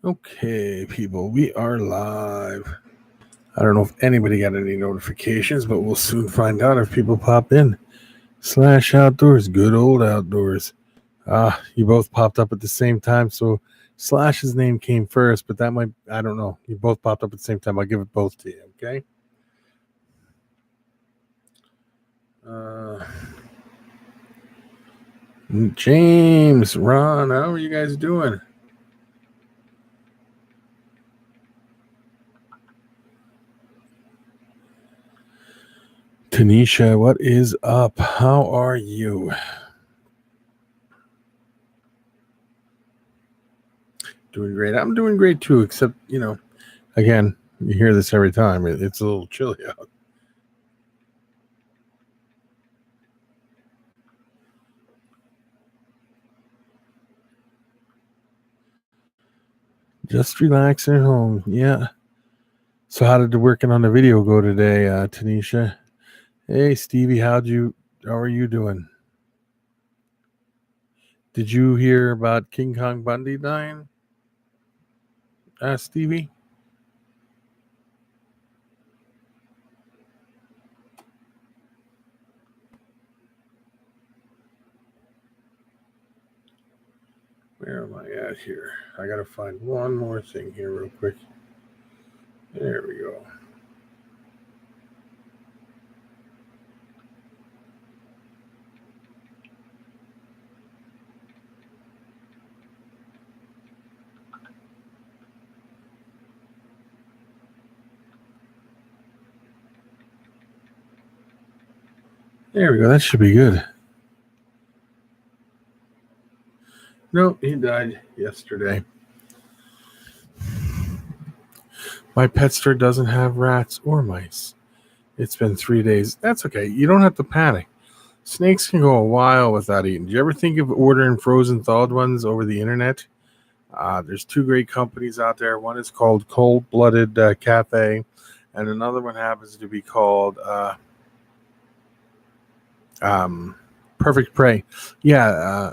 Okay, people, we are live. I don't know if anybody got any notifications, but we'll soon find out if people pop in. Slash Outdoors, good old outdoors. You both popped up at the same time, so Slash's name came first, but that might, I don't know. You both popped up at the same time. I'll give it both to you, okay? James, Ron, how are you guys doing? Tanisha, what is up? How are you? Doing great. I'm doing great too, except, again, you hear this every time. It's a little chilly out. Just relaxing at home. Yeah. So how did the working on the video go today, Tanisha? Hey, Stevie, how are you doing? Did you hear about King Kong Bundy dying? Stevie? Where am I at here? I gotta find one more thing here real quick. There we go. There we go. That should be good. Nope, he died yesterday. My pet store doesn't have rats or mice. It's been 3 days. That's okay. You don't have to panic. Snakes can go a while without eating. Do you ever think of ordering frozen thawed ones over the internet? There's two great companies out there. One is called Cold Blooded Cafe, and another one happens to be called Perfect Prey. Yeah,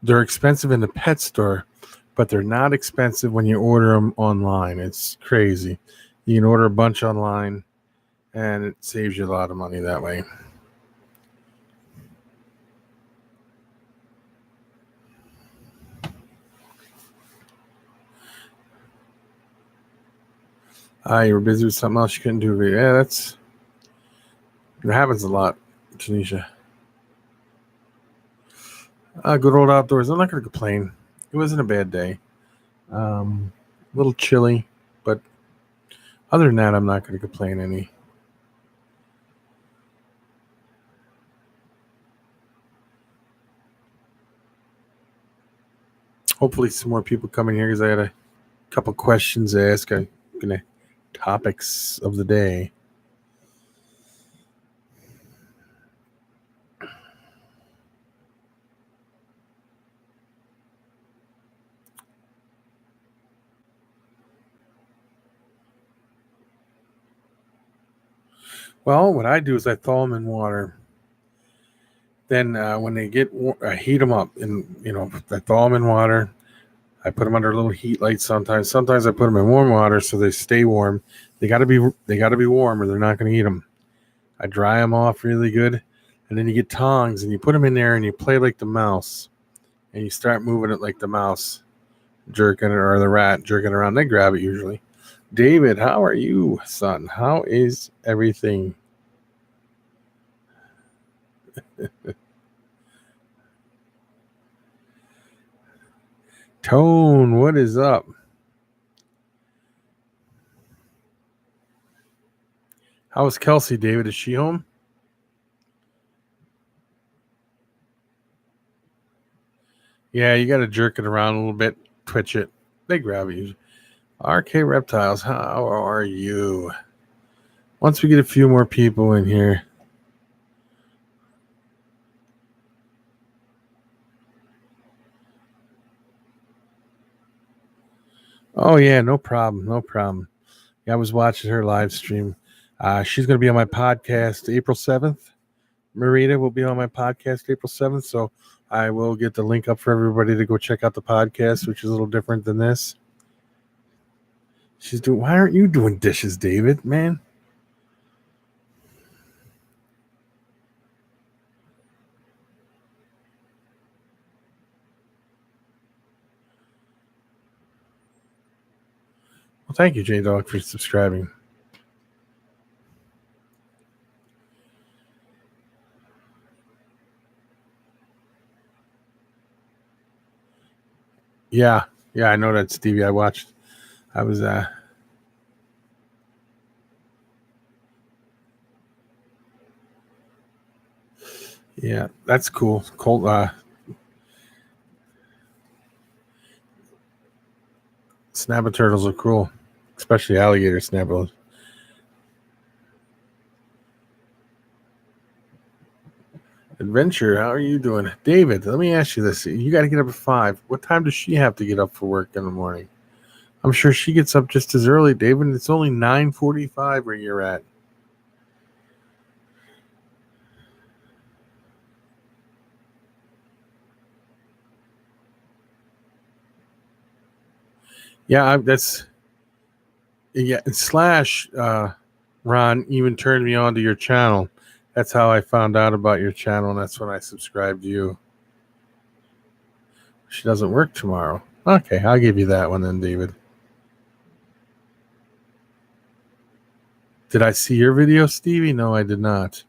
they're expensive in the pet store, but they're not expensive when you order them online. It's crazy. You can order a bunch online, and it saves you a lot of money that way. You were busy with something else you couldn't do. Yeah, it happens a lot, Tanisha. Good old outdoors. I'm not going to complain. It wasn't a bad day. A little chilly, but other than that, I'm not going to complain any. Hopefully, some more people come in here because I had a couple questions to ask. I'm gonna topics of the day. Well, what I do is I thaw them in water. Then when they get, I heat them up, and I thaw them in water. I put them under a little heat light sometimes. Sometimes I put them in warm water so they stay warm. They got to be warm, or they're not going to eat them. I dry them off really good, and then you get tongs and you put them in there and you play like the mouse, and you start moving it like the mouse, jerking it, or the rat jerking around. They grab it usually. David, how are you, son? How is everything? Tone, what is up? How is Kelsey, David? Is she home? Yeah, you got to jerk it around a little bit, twitch it. They grab you. RK Reptiles, how are you? Once we get a few more people in here. Oh, yeah, no problem. No problem. Yeah, I was watching her live stream. She's going to be on my podcast April 7th. Marita will be on my podcast April 7th, so I will get the link up for everybody to go check out the podcast, which is a little different than this. She's doing. Why aren't you doing dishes, David? Man. Well, thank you, J Dog, for subscribing. Yeah, I know that, Stevie. I watched. I was yeah, that's cool. Cold snapper turtles are cool, especially alligator snappers. Adventure, how are you doing? David, let me ask you this. You got to get up at 5. What time does she have to get up for work in the morning? I'm sure she gets up just as early, David. It's only 9:45 where you're at. Yeah, that's yeah. And Slash Ron even turned me on to your channel. That's how I found out about your channel, and that's when I subscribed to you. She doesn't work tomorrow. Okay, I'll give you that one then, David. Did I see your video, Stevie? No, I did not.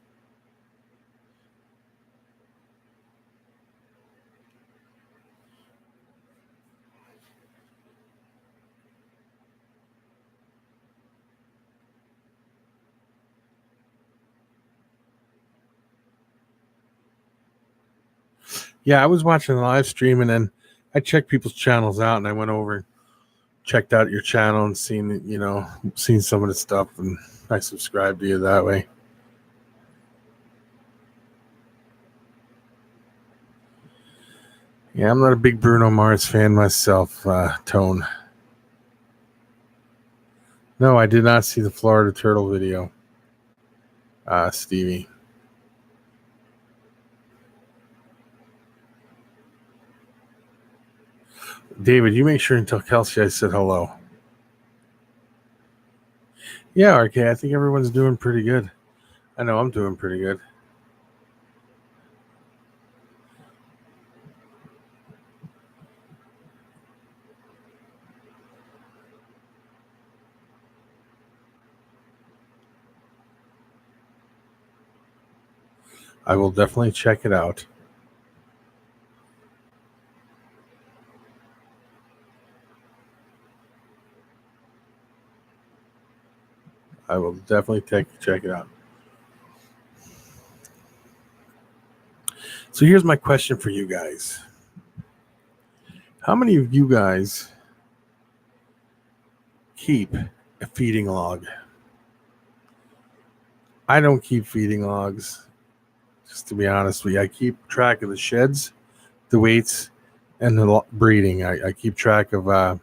Yeah, I was watching the live stream, and then I checked people's channels out, and I went over, checked out your channel, and seen some of the stuff, and I subscribed to you that way. Yeah, I'm not a big Bruno Mars fan myself, Tone. No, I did not see the Florida Turtle video, Stevie. David, you make sure and tell Kelsey I said hello. Yeah, RK, I think everyone's doing pretty good. I know I'm doing pretty good. I will definitely check it out. I will definitely check it out. So here's my question for you guys. How many of you guys keep a feeding log? I don't keep feeding logs, just to be honest with you. I keep track of the sheds, the weights, and the breeding. I keep track of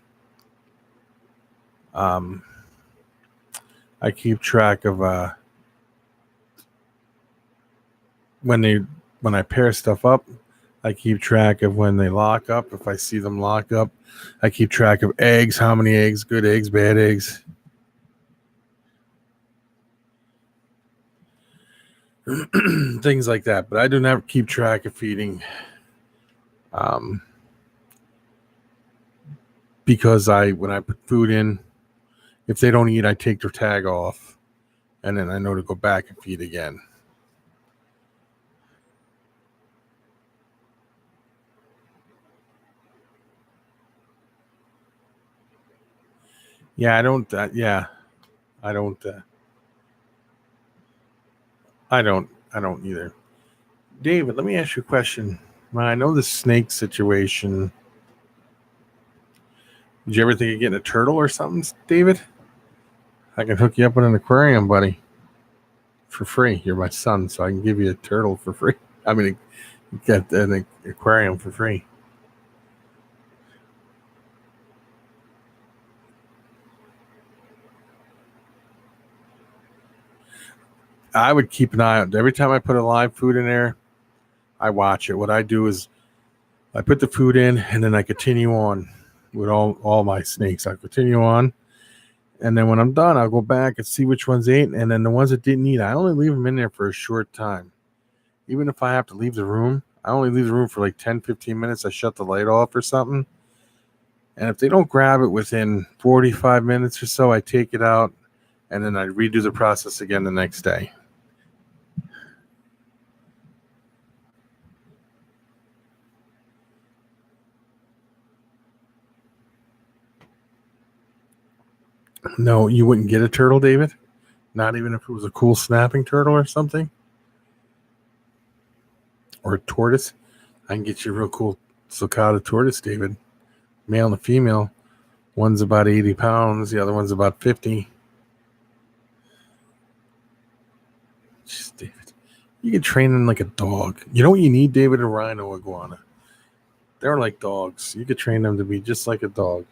um, I keep track of when I pair stuff up. I keep track of when they lock up. If I see them lock up, I keep track of eggs. How many eggs? Good eggs, bad eggs. Things like that. But I do not keep track of feeding. Because when I put food in, if they don't eat, I take their tag off, and then I know to go back and feed again. Yeah, I don't. I don't. I don't either. David, let me ask you a question. I know the snake situation. Did you ever think of getting a turtle or something, David? I can hook you up with an aquarium, buddy, for free. You're my son, so I can give you a turtle for free. I mean, get an aquarium for free. I would keep an eye out. Every time I put a live food in there, I watch it. What I do is I put the food in and then I continue on with all my snakes. I continue on. And then when I'm done, I'll go back and see which ones ate. And then the ones that didn't eat, I only leave them in there for a short time. Even if I have to leave the room, I only leave the room for like 10, 15 minutes. I shut the light off or something. And if they don't grab it within 45 minutes or so, I take it out and then I redo the process again the next day. No, you wouldn't get a turtle, David? Not even if it was a cool snapping turtle or something? Or a tortoise? I can get you a real cool sulcata tortoise, David. Male and a female. One's about 80 pounds. The other one's about 50. Just, David, you can train them like a dog. You know what you need, David? A rhino iguana. They're like dogs. You could train them to be just like a dog.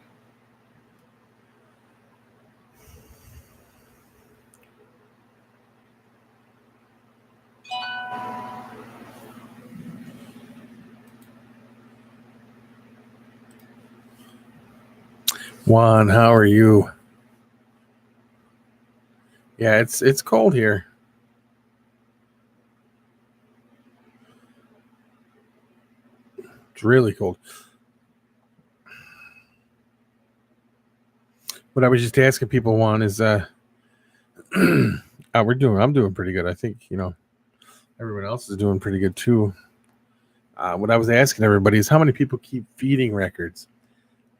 Juan, how are you? Yeah, it's cold here. It's really cold. What I was just asking people, Juan, is I'm doing pretty good. I think, everyone else is doing pretty good too. What I was asking everybody is how many people keep feeding records?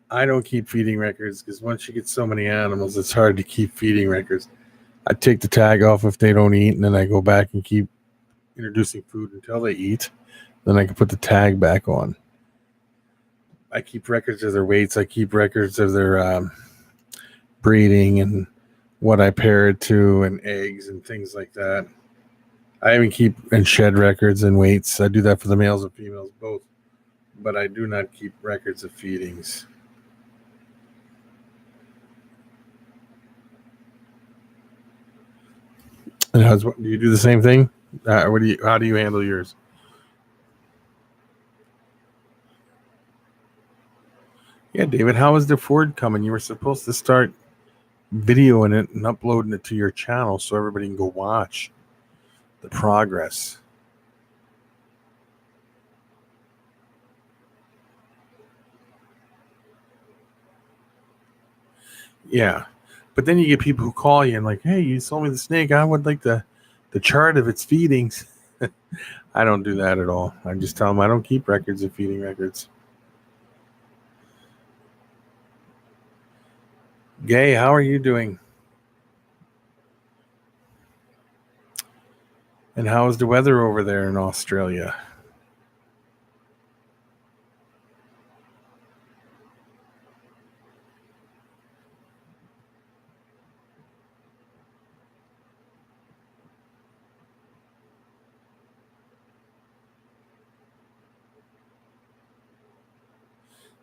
I don't keep feeding records because once you get so many animals, it's hard to keep feeding records. I take the tag off if they don't eat, and then I go back and keep introducing food until they eat. Then I can put the tag back on. I keep records of their weights. I keep records of their breeding and what I pair it to and eggs and things like that. I even keep and shed records and weights. I do that for the males and females both, but I do not keep records of feedings. And do you do the same thing? How do you handle yours? Yeah, David, how is the Ford coming? You were supposed to start videoing it and uploading it to your channel so everybody can go watch the progress. Yeah. But then you get people who call you and like, hey, you sold me the snake. I would like the chart of its feedings. I don't do that at all. I just tell them I don't keep records of feeding records. Gay, how are you doing? And how is the weather over there in Australia?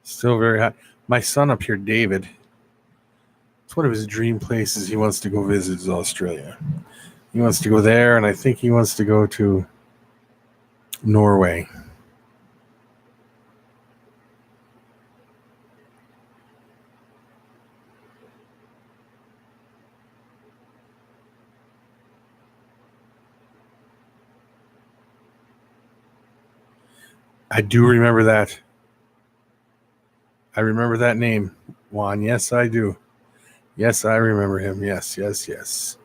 Still very hot. My son up here, David, it's one of his dream places he wants to go visit is Australia. He wants to go there, and I think he wants to go to Norway. I do remember that. I remember that name, Juan. Yes, I do. Yes, I remember him. Yes, yes, yes.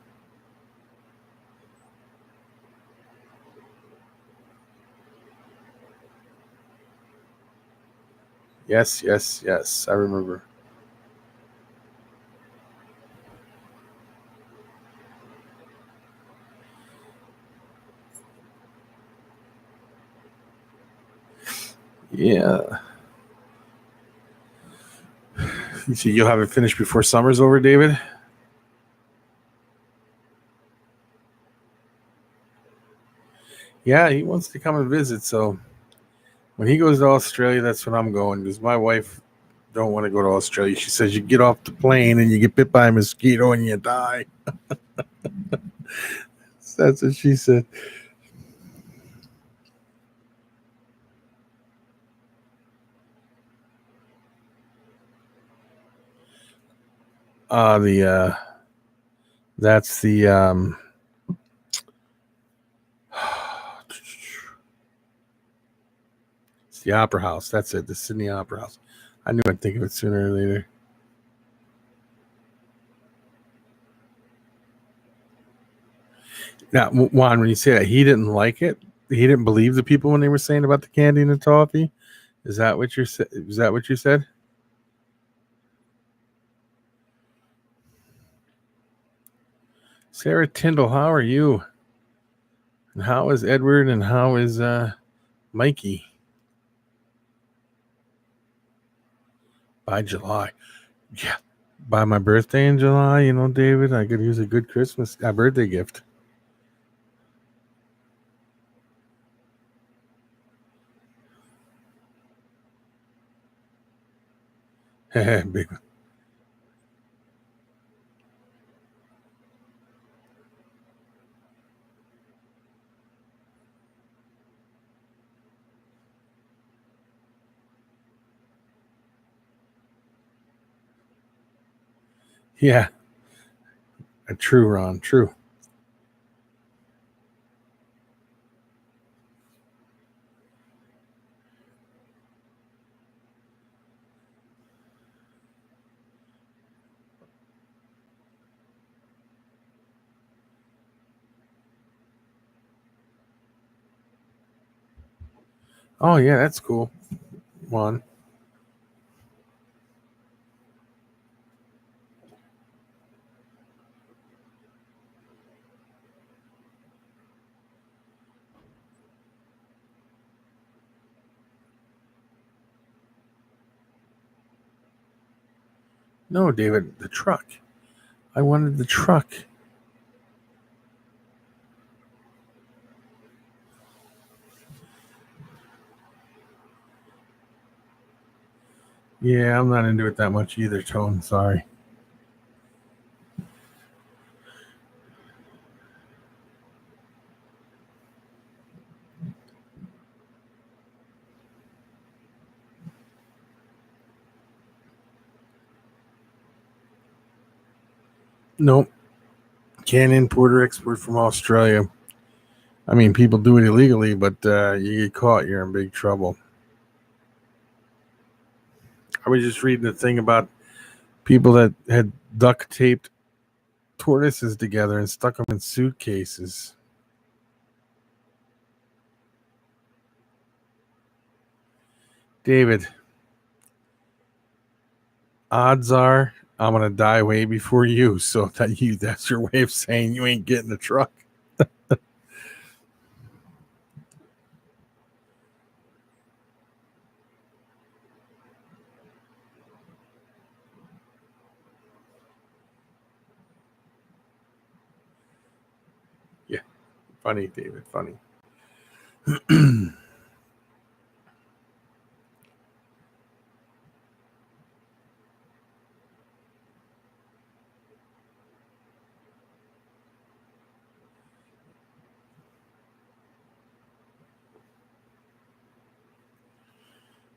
Yes, yes, yes. I remember. Yeah. You see, you'll have it finished before summer's over, David? Yeah, he wants to come and visit. So when he goes to Australia, that's when I'm going because my wife don't want to go to Australia. She says you get off the plane and you get bit by a mosquito and you die. That's what she said. The that's it's the Opera House. That's it. The Sydney Opera House. I knew I'd think of it sooner or later. Now, Juan, when you say that he didn't like it, he didn't believe the people when they were saying about the candy and the toffee. Is that what you said? Is that what you said? Sarah Tyndall, how are you? And how is Edward? And how is Mikey? By July, yeah, by my birthday in July, David, I could use a good Christmas birthday gift. Big one. Yeah, true, Ron. True. Oh yeah, that's cool. Juan. No, David, the truck. I wanted the truck. Yeah, I'm not into it that much either, Tone. Sorry. Nope. Can't import or export from Australia. I mean, people do it illegally, but you get caught, you're in big trouble. I was just reading a thing about people that had duct taped tortoises together and stuck them in suitcases. David, odds are I'm gonna die way before you, so that's your way of saying you ain't getting the truck. Yeah, funny, David, funny.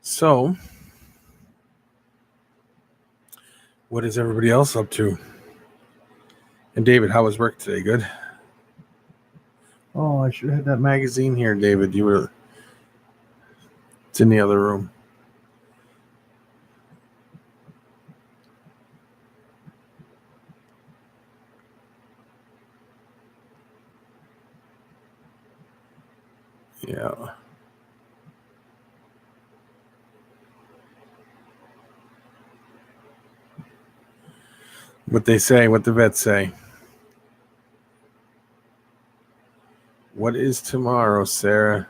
So, what is everybody else up to? And David, how was work today? Good. Oh, I should have had that magazine here, David. It's in the other room. Yeah. What they say, what the vets say. What is tomorrow, Sarah?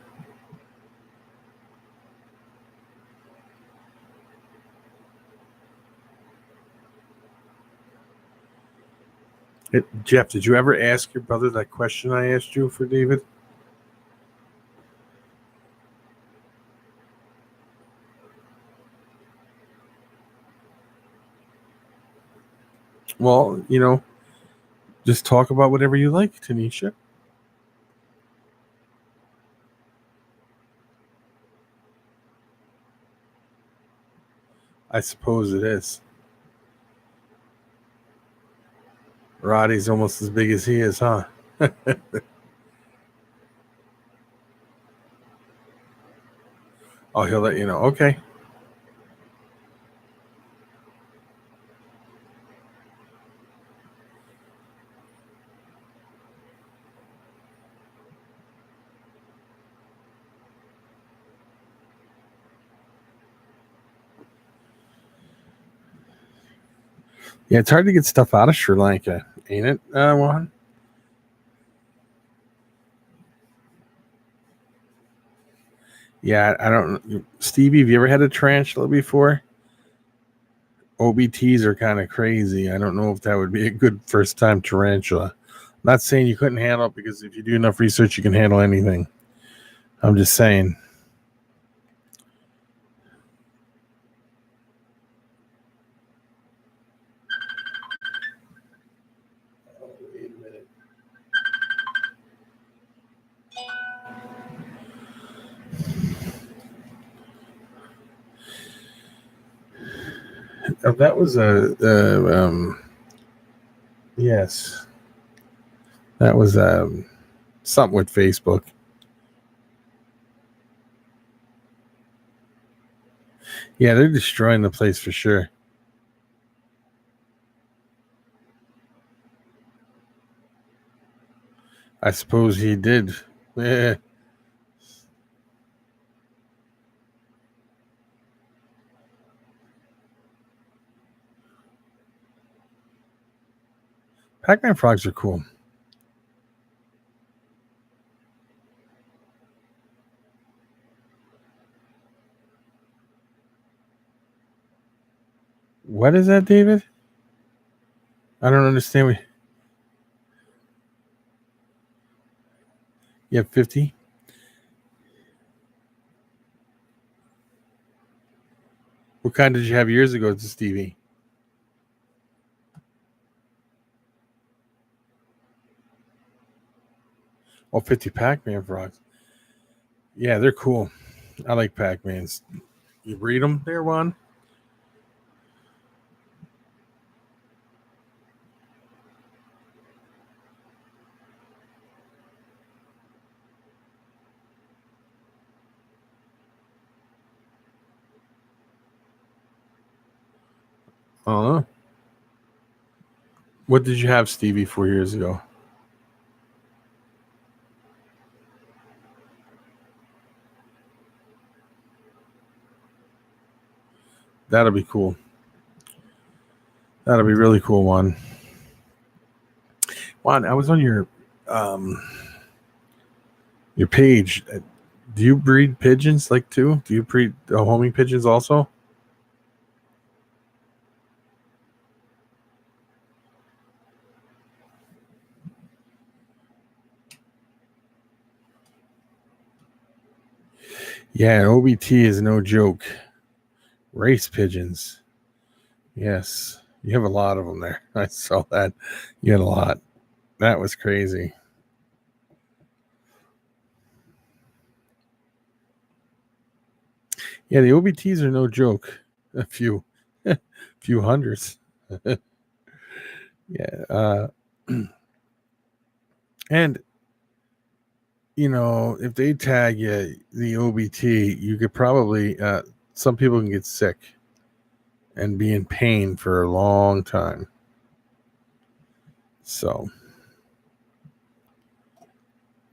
Jeff, did you ever ask your brother that question I asked you for David? Well, just talk about whatever you like, Tanisha. I suppose it is. Roddy's almost as big as he is, huh? Oh, he'll let you know. Okay. Yeah, it's hard to get stuff out of Sri Lanka, ain't it, Juan? Yeah, I don't. Stevie, have you ever had a tarantula before? OBTs are kind of crazy. I don't know if that would be a good first time tarantula. I'm not saying you couldn't handle it, because if you do enough research, you can handle anything. I'm just saying. Oh, wait a minute. Oh, that was yes, that was something with Facebook. Yeah, they're destroying the place for sure. I suppose he did. Yeah. Pac-Man frogs are cool. What is that, David? I don't understand. You have 50? What kind did you have years ago, Stevie? Oh, 50 Pac-Man frogs. Yeah, they're cool. I like Pac-Mans. You breed them there, Juan? Uh-huh. What did you have, Stevie, 4 years ago? That'll be cool. That'll be really cool, Juan. Juan, I was on um your page. Do you breed pigeons like too? Do you breed homing pigeons also? Yeah, OBT is no joke. Race pigeons. Yes. You have a lot of them there. I saw that. You had a lot. That was crazy. Yeah, the OBTs are no joke. A few hundreds. Yeah. And if they tag you the OBT, you could probably some people can get sick and be in pain for a long time. So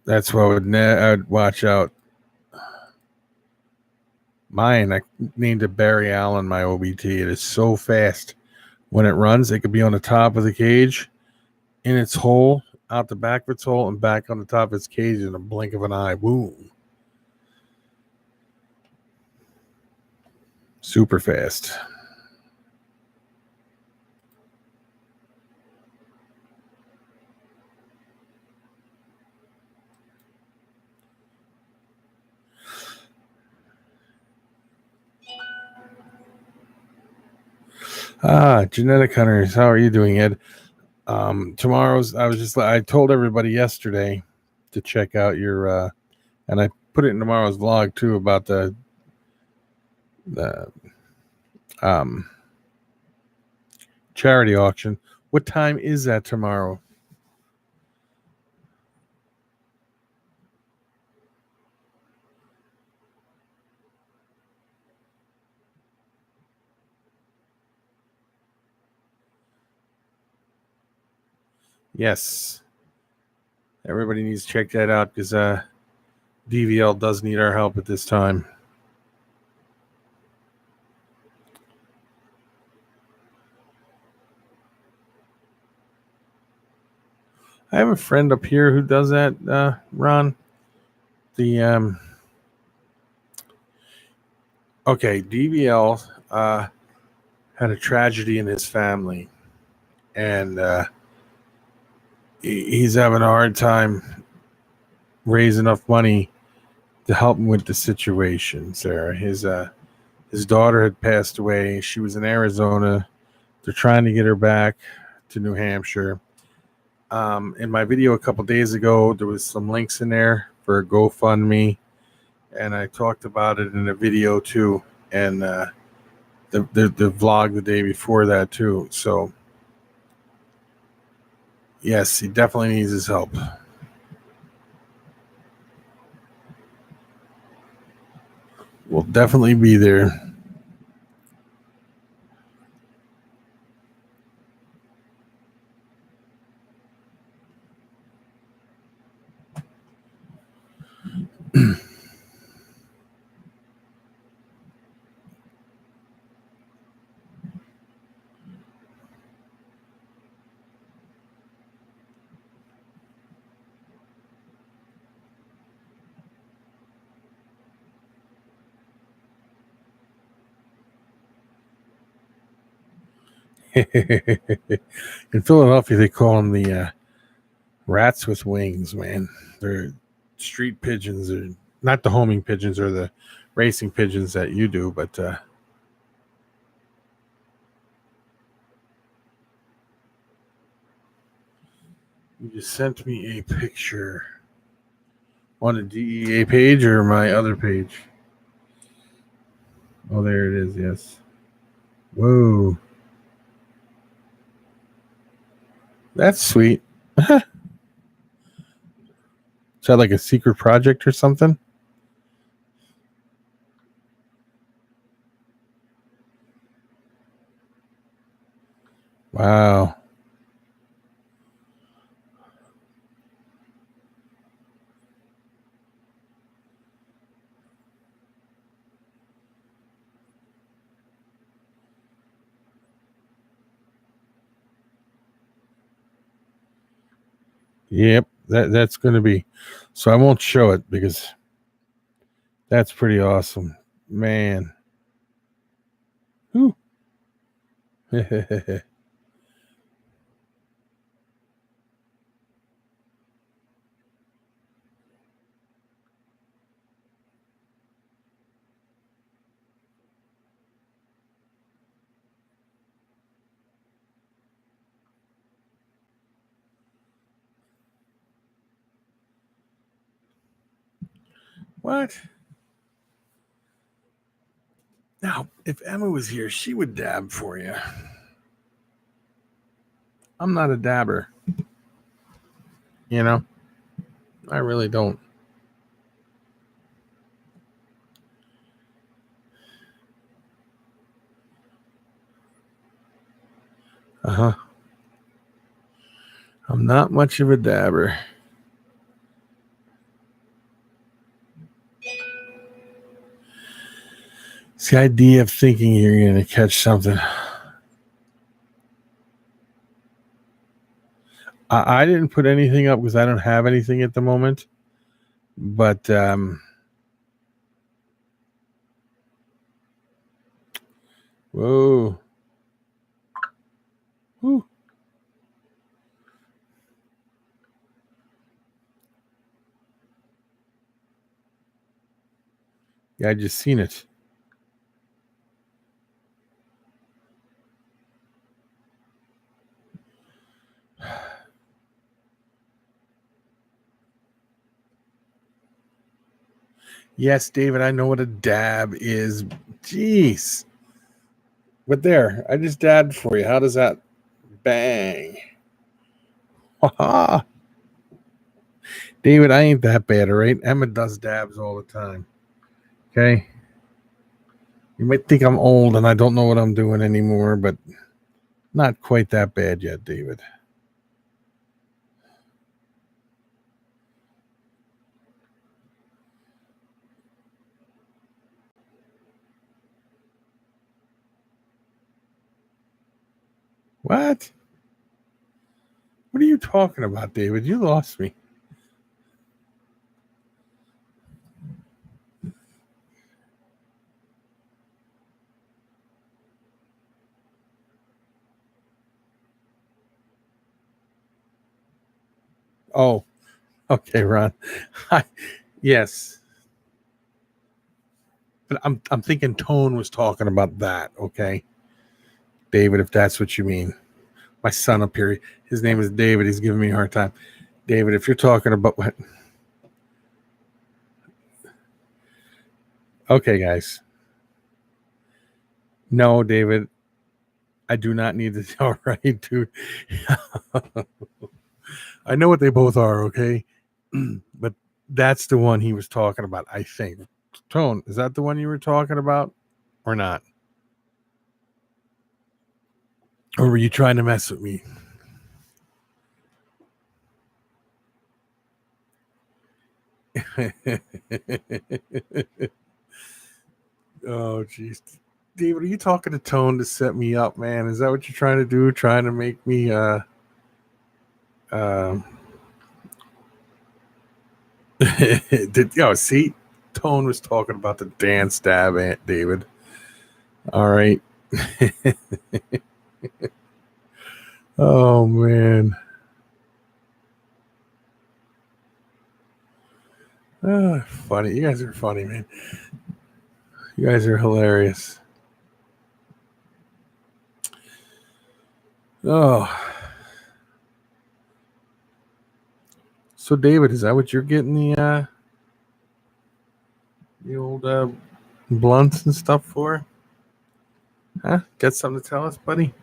that's why I'd watch out. Mine, I named it Barry Allen, my OBT. It is so fast. When it runs, it could be on the top of the cage, in its hole, out the back of its hole, and back on the top of its cage in a blink of an eye. Boom. Super fast. Genetic hunters. How are you doing, Ed? Tomorrow's. I told everybody yesterday to check out your, and I put it in tomorrow's vlog too, about the um, charity auction. What time is that tomorrow? Yes. Everybody needs to check that out because DVL does need our help at this time. I have a friend up here who does that, Ron. The okay, DVL had a tragedy in his family, and he's having a hard time raising enough money to help him with the situation. Sarah, his daughter had passed away. She was in Arizona. They're trying to get her back to New Hampshire. In my video a couple days ago, there was some links in there for a GoFundMe, and I talked about it in a video too, and the vlog the day before that too. So yes, he definitely needs his help. We'll definitely be there. In Philadelphia, they call them the rats with wings, man. They're street pigeons, or not the homing pigeons or the racing pigeons that you do, but you just sent me a picture on the DEA page or my other page. Oh, there it is. Yes. Whoa. That's sweet. Is that like a secret project or something? Wow. Yep. That's going to be. So I won't show it because that's pretty awesome, man. What? Now, if Emma was here, she would dab for you. I'm not a dabber. You know, I really don't. Uh huh. I'm not much of a dabber. It's the idea of thinking you're going to catch something. I didn't put anything up because I don't have anything at the moment. But whoa. Whew. Yeah, I just seen it. Yes, David, I know what a dab is. Jeez. But there, I just dabbed for you. How does that bang? Ha David, I ain't that bad, all right? Emma does dabs all the time. Okay? You might think I'm old and I don't know what I'm doing anymore, but not quite that bad yet, David. What? What are you talking about, David? You lost me. Oh, okay, Ron. Yes. But I'm thinking Tone was talking about that, okay? David, if that's what you mean. My son up here, his name is David. He's giving me a hard time. David, if you're talking about what, okay, guys. No, David, I do not need to. All right, dude. I know what they both are, okay? But that's the one he was talking about, I think. Tone, is that the one you were talking about or not? Or were you trying to mess with me? Oh, jeez. David, are you talking to Tone to set me up, man? Is that what you're trying to do? Trying to make me um see, Tone was talking about the dance stab, Aunt David. All right. Oh man. Funny. You guys are funny, man. You guys are hilarious. Oh. So David, is that what you're getting the old blunts and stuff for? Huh? Got something to tell us, buddy?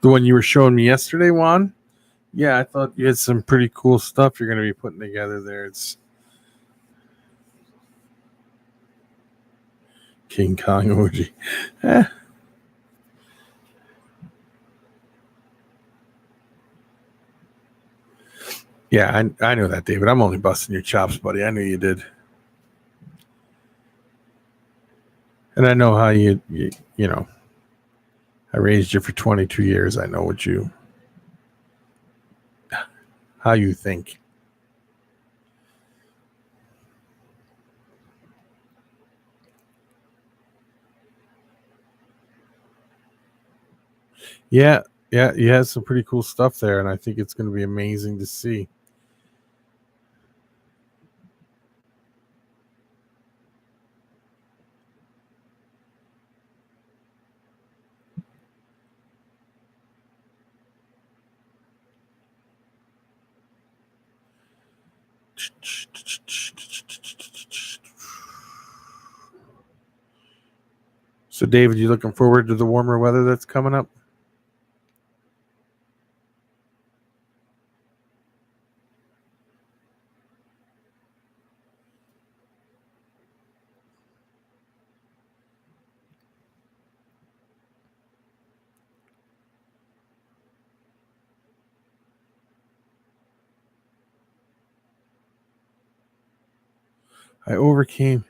The one you were showing me yesterday, Juan? Yeah, I thought you had some pretty cool stuff you're going to be putting together there. It's King Kong emoji. Eh. Yeah, I know that, David. I'm only busting your chops, buddy. I knew you did. And I know how you know, I raised you for 22 years. I know how you think. Yeah, yeah, you have some pretty cool stuff there, and I think it's going to be amazing to see. So, David, you looking forward to the warmer weather that's coming up? I overcame.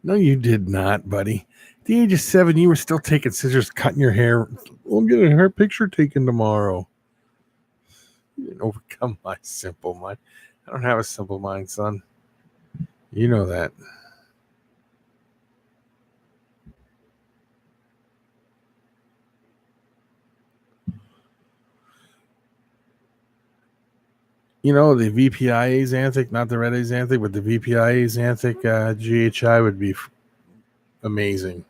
No, you did not, buddy. At the age of 7, you were still taking scissors, cutting your hair. We'll get a hair picture taken tomorrow. You didn't overcome my simple mind. I don't have a simple mind, son. You know that. The VPIA Xanthic, not the red A Xanthic, but the VPIA Xanthic GHI would be amazing.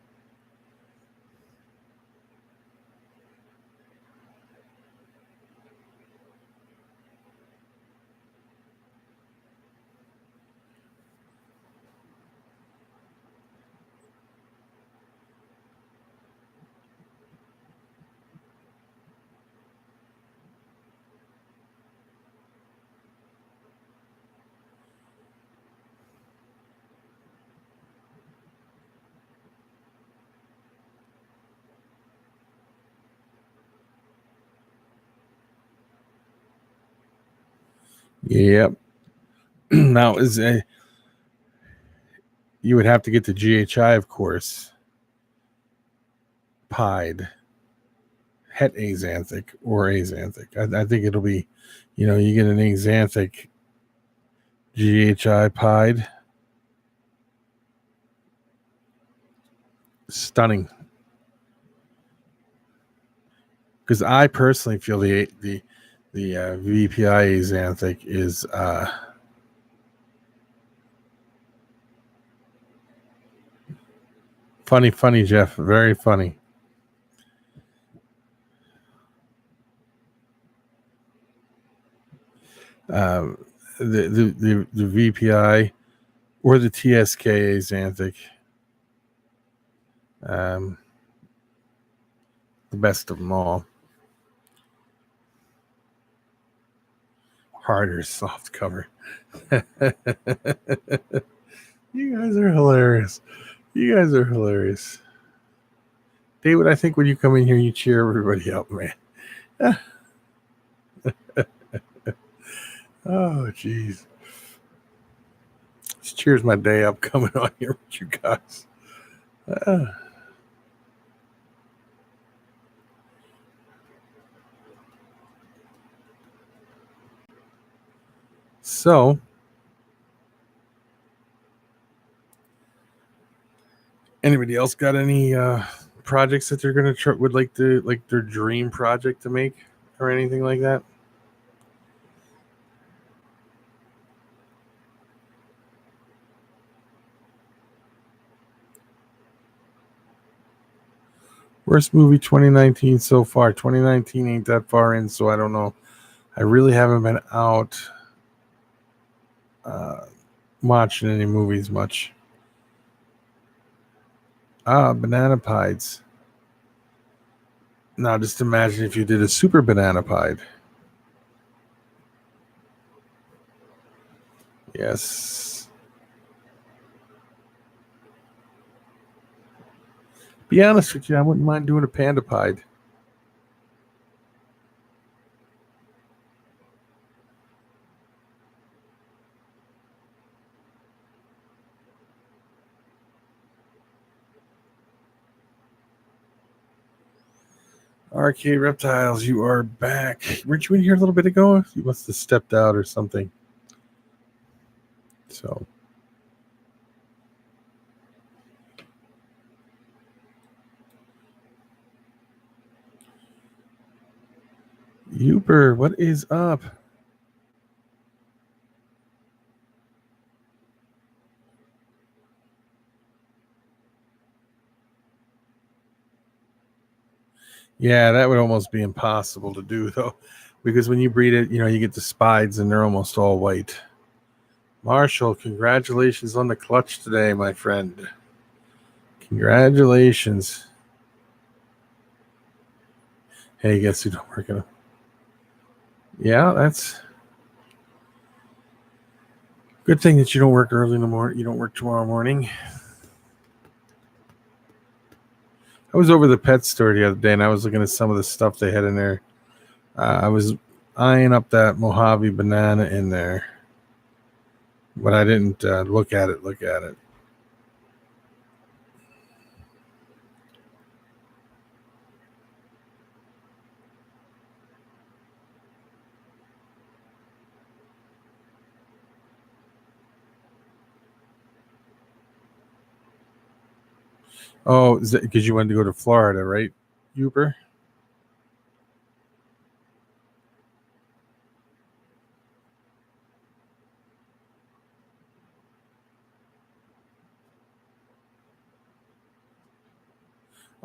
Yep. Now you would have to get the GHI, of course, pied, het Axanthic or Axanthic. I think it'll be, you get an Axanthic GHI pied. Stunning. Because I personally feel the VPI Xanthic is funny, Jeff. Very funny. The VPI or the TSK Xanthic. The best of them all. Harder soft cover. You guys are hilarious. David, I think when you come in here, you cheer everybody up, man. Oh, jeez. This cheers my day up coming on here with you guys. So, anybody else got any projects that they're gonna would like their dream project to make or anything like that? Worst movie 2019 so far. 2019 ain't that far in, so I don't know. I really haven't been out watching any movies much. Banana pies. Now, just imagine if you did a super banana pied. Yes. Be honest with you, I wouldn't mind doing a panda pied. Arcade Reptiles, you are back. Weren't you in here a little bit ago? You must have stepped out or something. So. Uber, what is up? Yeah, that would almost be impossible to do, though, because when you breed it, you get the spides and they're almost all white. Marshall, congratulations on the clutch today, my friend. Congratulations. Hey, guess who don't work at it? Yeah, that's good thing that you don't work early in the morning. You don't work tomorrow morning. I was over the pet store the other day, and I was looking at some of the stuff they had in there. I was eyeing up that Mojave banana in there, but I didn't look at it. Oh, is that because you wanted to go to Florida, right, Uber?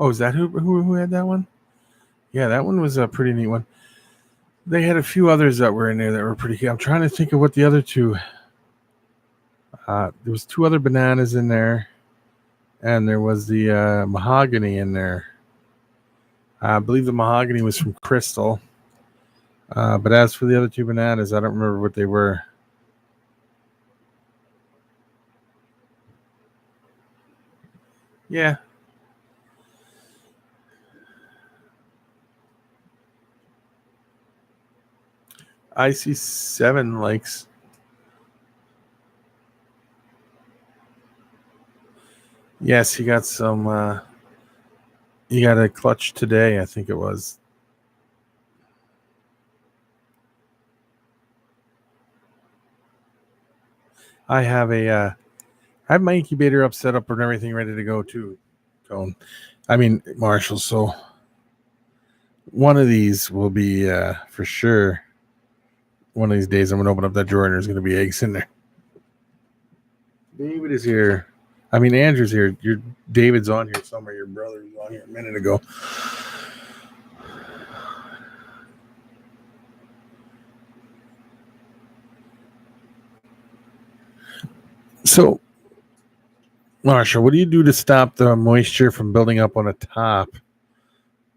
Oh, is that who had that one? Yeah, that one was a pretty neat one. They had a few others that were in there that were pretty. I'm trying to think of what the other two. There was 2 other bananas in there, and there was the mahogany in there. I believe the mahogany was from Crystal. But as for the other 2 bananas, I don't remember what they were. Yeah. I see 7 likes. Yes, he got some. He got a clutch today, I think it was. I have I have my incubator set up and everything ready to go too. Marshall. So one of these will be for sure. One of these days, I'm gonna open up that drawer and there's gonna be eggs in there. David is here. Andrew's here. David's on here somewhere. Your brother was on here a minute ago. So, Marshall, what do you do to stop the moisture from building up on the top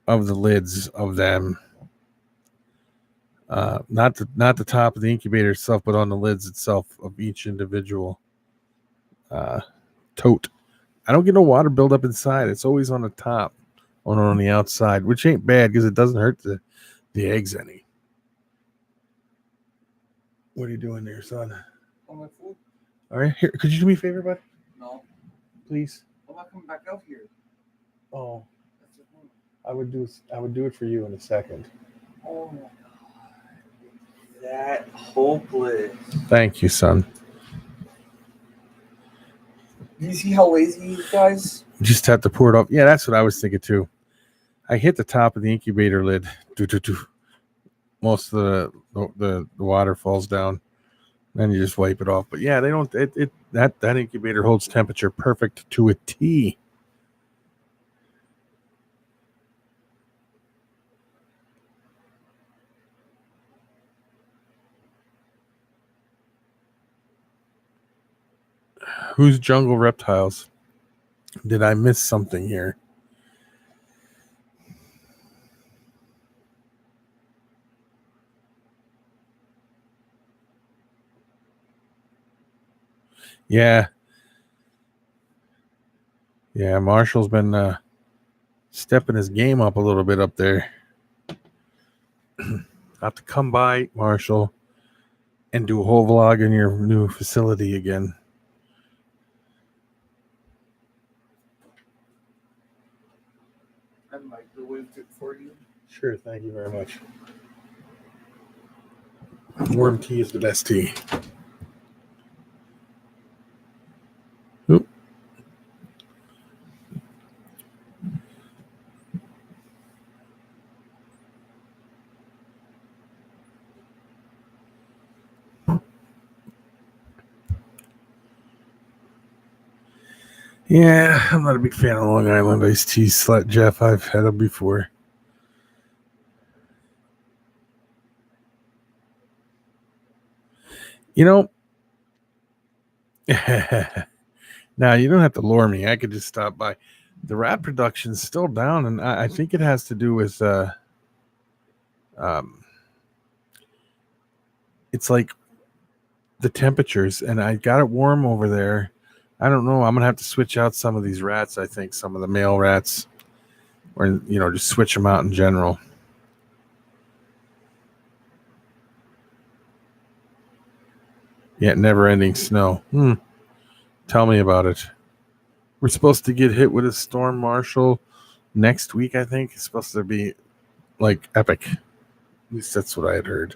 of the lids of them? Not the top of the incubator itself, but on the lids itself of each individual tote. I don't get no water buildup inside. It's always on the top, on the outside, which ain't bad because it doesn't hurt the eggs any. What are you doing there, son? On my food. All right, here. Could you do me a favor, bud? No. Please. I'm not coming back out here. Oh. I would do it for you in a second. Oh my god. That hopeless. Thank you, son. Do you see how lazy you guys? Just have to pour it off. Yeah, that's what I was thinking too. I hit the top of the incubator lid. Most of the water falls down. Then you just wipe it off. But yeah, they don't. That incubator holds temperature perfect to a T. Who's Jungle Reptiles? Did I miss something here? Yeah. Yeah, Marshall's been stepping his game up a little bit up there. Have to come by, Marshall, and do a whole vlog in your new facility again. I microwaved it for you. Sure, thank you very much. Warm tea is the best tea. Oop. Yeah, I'm not a big fan of Long Island iced tea, Jeff. I've had them before. You know, now you don't have to lure me. I could just stop by. The rat production's still down, and I think it has to do with it's like the temperatures, and I got it warm over there. I don't know. I'm gonna have to switch out some of these rats. I think some of the male rats, or just switch them out in general. Yeah, never-ending snow. Tell me about it. We're supposed to get hit with a storm, Marshall, next week. I think it's supposed to be like epic. At least that's what I had heard.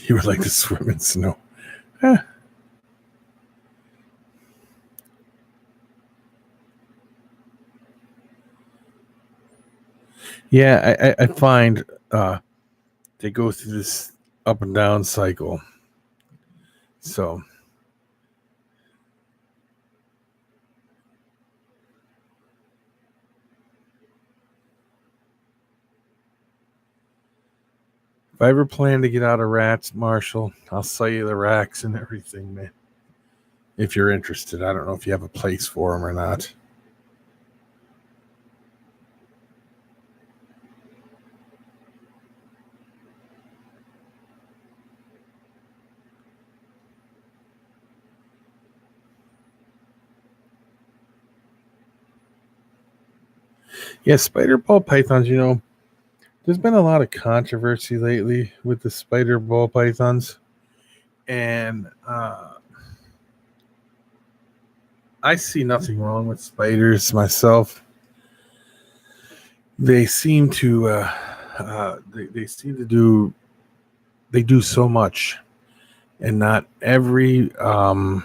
You would like to swim in snow. Yeah, I find they go through this up and down cycle. So if I ever plan to get out of rats, Marshall, I'll sell you the racks and everything, man. If you're interested, I don't know if you have a place for them or not. Yeah, spider ball pythons, there's been a lot of controversy lately with the spider ball pythons. And I see nothing wrong with spiders myself. They seem to they seem to do they do so much, and not everyone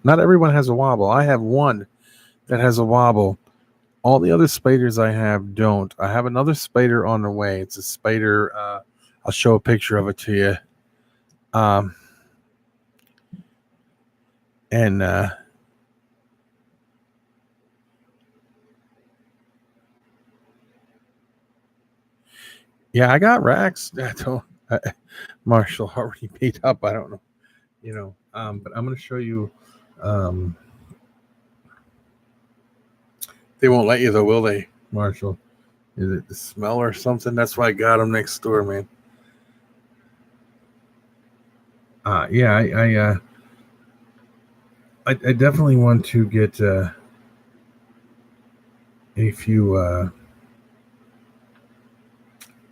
has a wobble. I have one that has a wobble. All the other spiders I have don't. I have another spider on the way. It's a spider. I'll show a picture of it to you. Um, and yeah, I got racks. I don't, Marshall already paid up. I don't know, but I'm going to show you. Um, they won't let you though, will they, Marshall? Is it the smell or something? That's why I got them next door, man. Yeah, I definitely want to get a few.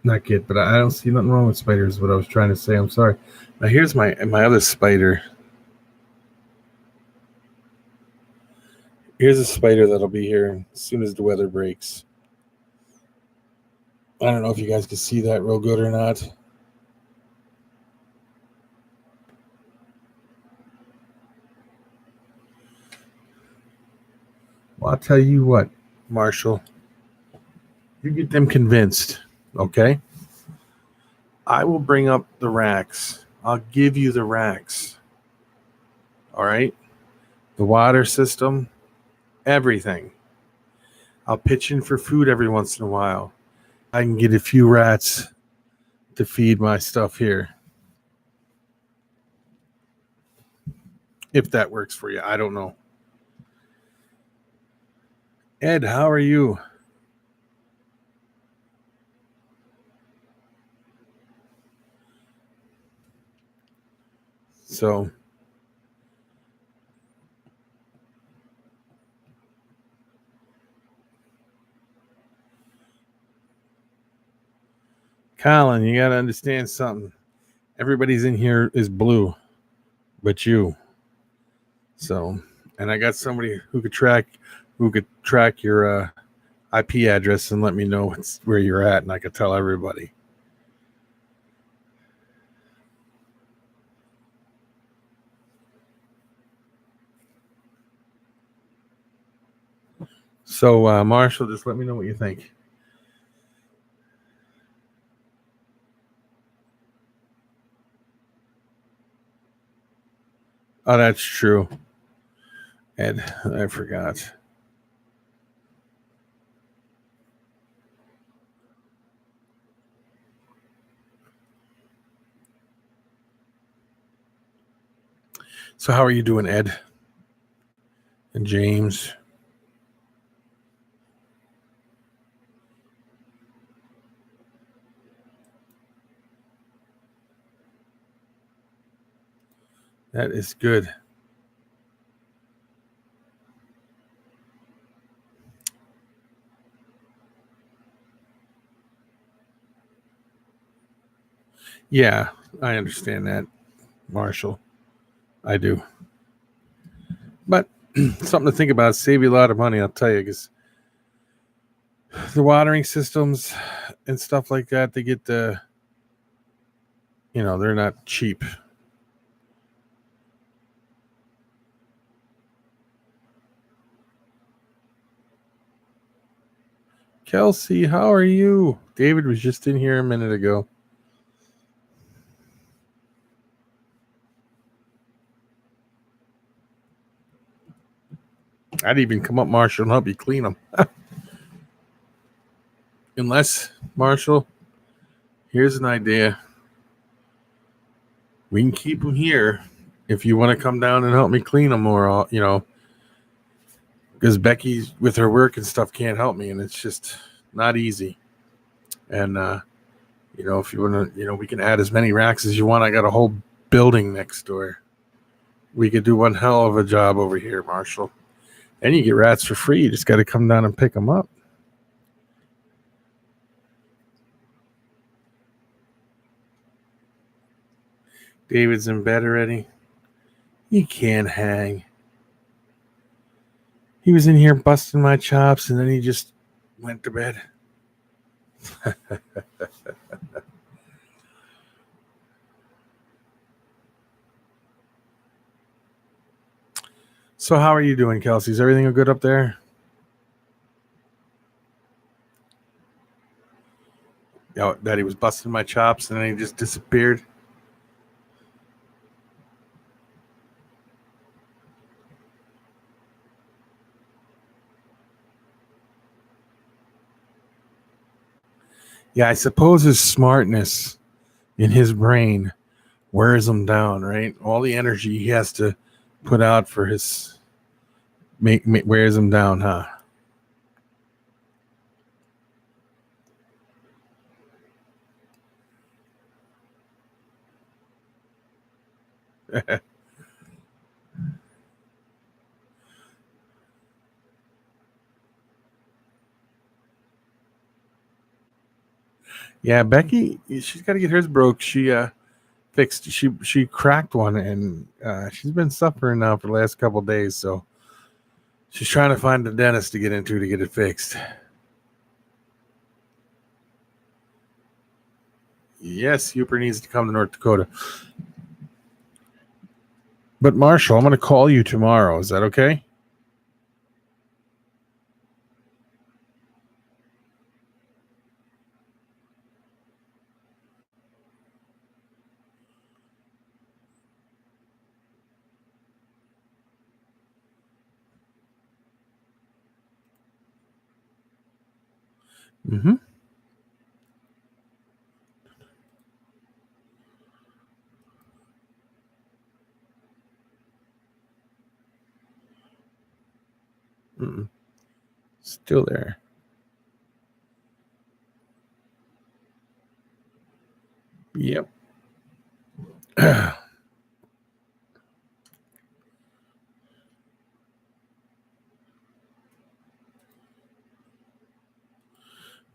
Not get, but I don't see nothing wrong with spiders. What I was trying to say. I'm sorry. Now here's my other spider. Here's a spider that'll be here as soon as the weather breaks. I don't know if you guys can see that real good or not. Well, I'll tell you what, Marshall. You get them convinced, okay? I will bring up the racks. I'll give you the racks. All right? The water system, everything. I'll pitch in for food every once in a while. I can get a few rats to feed my stuff here. If that works for you, I don't know. Ed, how are you? So, Colin, you got to understand something. Everybody's in here is blue, but you. So, and I got somebody who could track your IP address and let me know where you're at, and I could tell everybody. So, Marshall, just let me know what you think. Oh, that's true. Ed, I forgot. So, how are you doing, Ed and James? That is good. Yeah, I understand that, Marshall. I do. But something to think about. Save you a lot of money, I'll tell you, because the watering systems and stuff like that, they get they're not cheap. Kelsey, how are you? David was just in here a minute ago. I'd even come up, Marshall, and help you clean them. Unless, Marshall, here's an idea. We can keep them here if you want to come down and help me clean them, or, because Becky, with her work and stuff, can't help me, and it's just not easy. And, if you want to, we can add as many racks as you want. I got a whole building next door. We could do one hell of a job over here, Marshall. And you get rats for free. You just got to come down and pick them up. David's in bed already. He can't hang. He was in here busting my chops, and then he just went to bed. So how are you doing, Kelsey? Is everything good up there? That he was busting my chops, and then he just disappeared. Yeah, I suppose his smartness in his brain wears him down, right? All the energy he has to put out for his wears him down, huh? Yeah, Becky, she's got to get hers broke. She fixed. She cracked one, and she's been suffering now for the last couple of days. So she's trying to find a dentist to get into to get it fixed. Yes, Huper needs to come to North Dakota. But Marshall, I'm going to call you tomorrow. Is that okay? Mm-hmm. Mm-mm. Still there. Yep.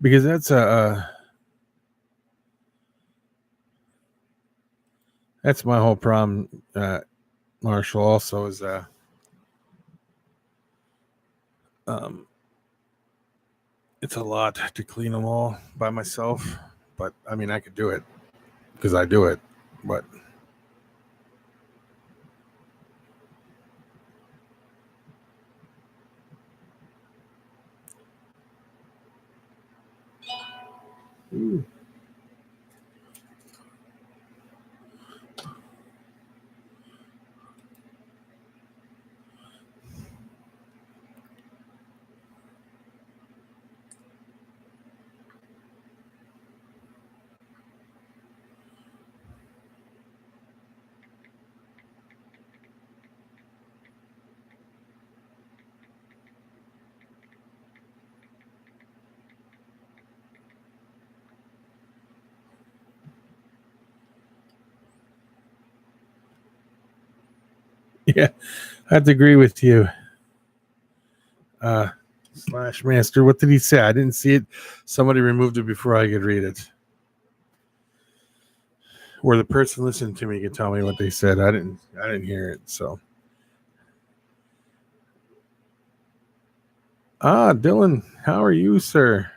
Because that's my whole problem, Marshall. Also, is it's a lot to clean them all by myself. But I mean, I could do it because I do it. But ooh. Yeah, I have to agree with you. Slash Master, what did he say? I didn't see it. Somebody removed it before I could read it. Or the person listening to me could tell me what they said. I didn't hear it. So Dylan, how are you, sir?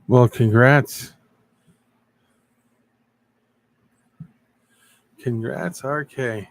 Well, congrats. Congrats, RK.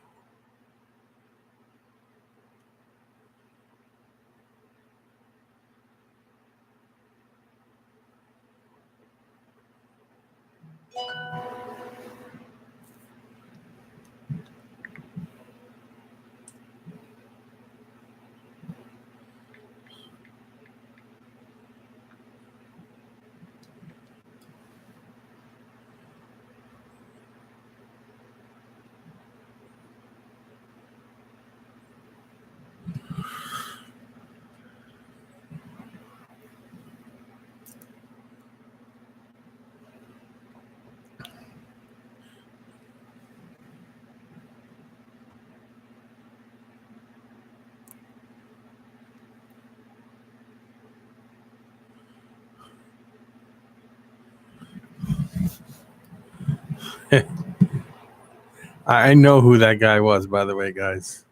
I know who that guy was, by the way, guys.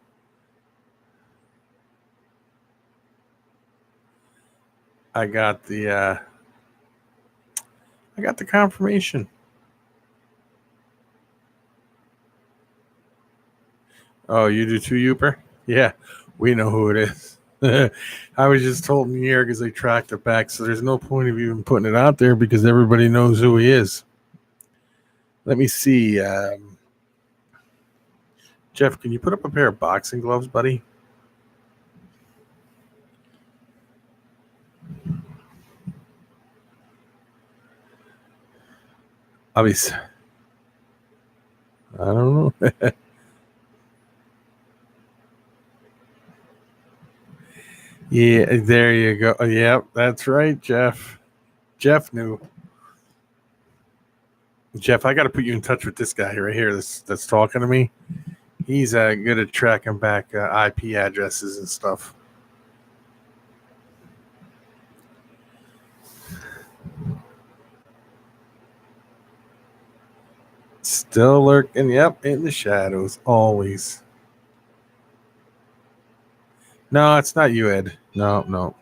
I got the confirmation. Oh, you do too, Uper? Yeah, we know who it is. I was just told in here because they tracked it back, so there's no point of even putting it out there because everybody knows who he is. Let me see. Jeff, can you put up a pair of boxing gloves, buddy? Obviously, I don't know. Yeah, there you go. Yep, that's right, Jeff. Jeff knew. Jeff, I got to put you in touch with this guy right here that's talking to me. He's good at tracking back IP addresses and stuff. Still lurking, yep, in the shadows, always. No, it's not you, Ed. No.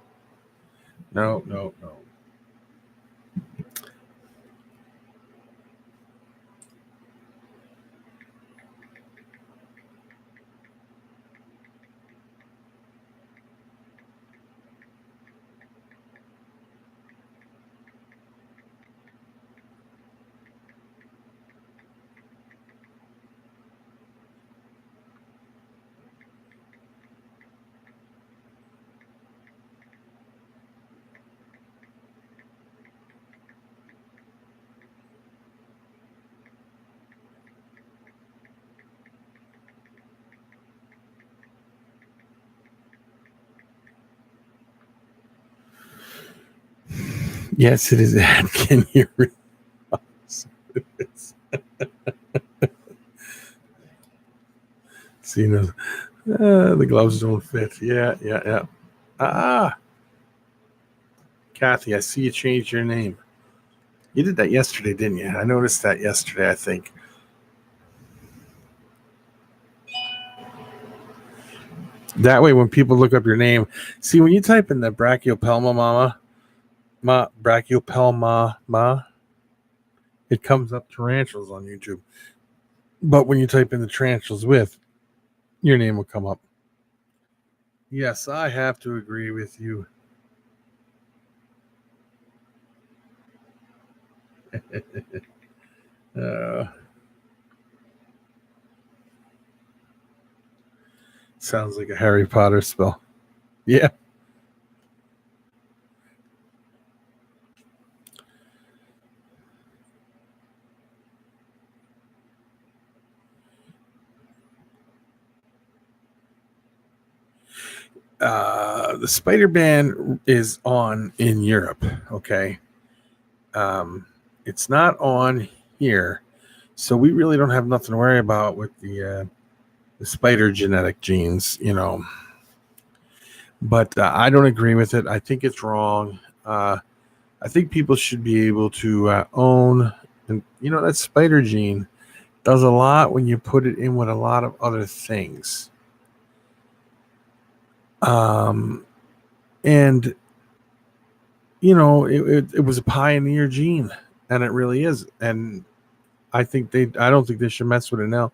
Yes, it is Ed. Can you realize See, the gloves don't fit. Yeah. Kathy, I see you changed your name. You did that yesterday, didn't you? I noticed that yesterday, I think. That way, when people look up your name, see, when you type in the brachiopelma brachiopelma, it comes up tarantulas on YouTube. But when you type in the tarantulas with, your name will come up. Yes, I have to agree with you. Sounds like a Harry Potter spell. Yeah. The spider ban is on in Europe. Okay. It's not on here, so we really don't have nothing to worry about with the spider genetic genes, But I don't agree with it. I think it's wrong. I think people should be able to own, and that spider gene does a lot when you put it in with a lot of other things. And it was a pioneer gene, and it really is. And I don't think they should mess with it now.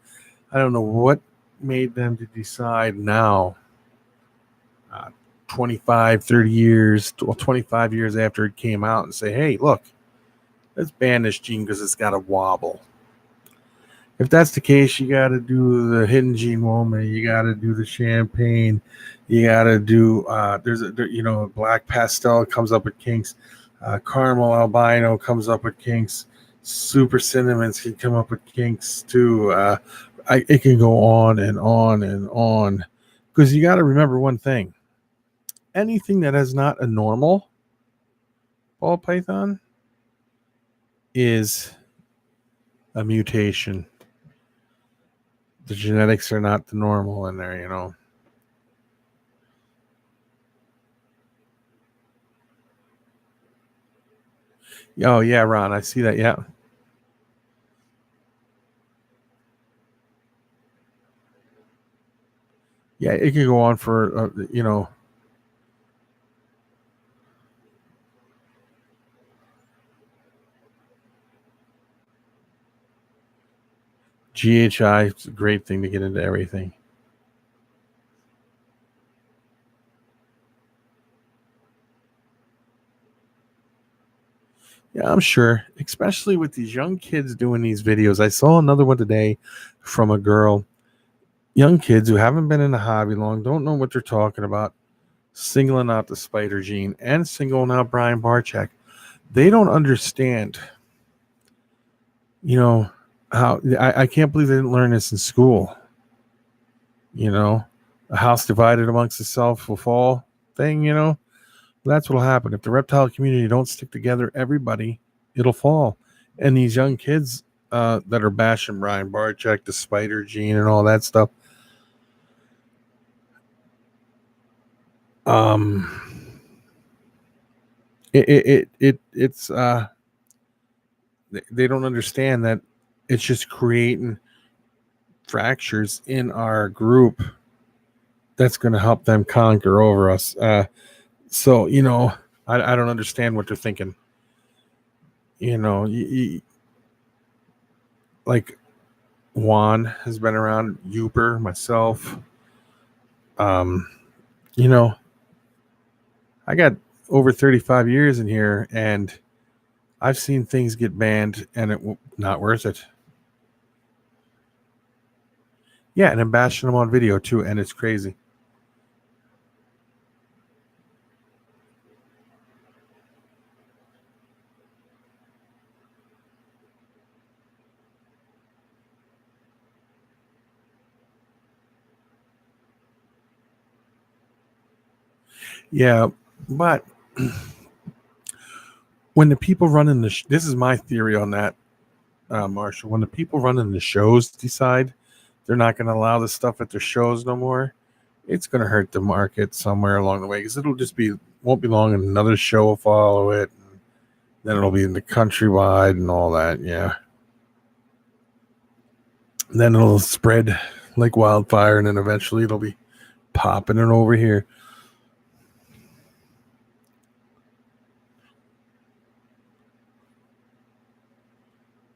I don't know what made them to decide now, uh, 25, 30 years, 25 years after it came out, and say, hey, look, let's ban this gene because it's got a wobble. If that's the case, you got to do the hidden gene woman. You got to do the champagne. You got to do black pastel comes up with kinks. Caramel albino comes up with kinks. Super cinnamons can come up with kinks too. It can go on and on and on, because you got to remember one thing: anything that is not a normal ball python is a mutation. The genetics are not the normal in there. Oh yeah, Ron, I see that. Yeah, yeah, it could go on for GHI. It's a great thing to get into everything. Yeah, I'm sure, especially with these young kids doing these videos. I saw another one today from a girl. Young kids who haven't been in the hobby long, don't know what they're talking about, singling out the spider gene and singling out Brian Barczyk. They don't understand, how I can't believe they didn't learn this in school. A house divided amongst itself will fall thing. That's what'll happen. If the reptile community don't stick together, everybody, it'll fall. And these young kids that are bashing Brian Barczyk, the spider gene, and all that stuff, it's they don't understand that it's just creating fractures in our group that's going to help them conquer over us. So I don't understand what they're thinking. Like Juan has been around, Uper, myself. Um, you know, I got over 35 years in here, and I've seen things get banned, and not worth it. Yeah, and I'm bashing them on video too, and it's crazy. Yeah, but when the people running this is my theory on that, Marshall. When the people running the shows decide they're not going to allow this stuff at their shows no more, it's going to hurt the market somewhere along the way, because it'll just won't be long and another show will follow it. And then it'll be in the countrywide and all that. Yeah. And then it'll spread like wildfire, and then eventually it'll be popping it over here.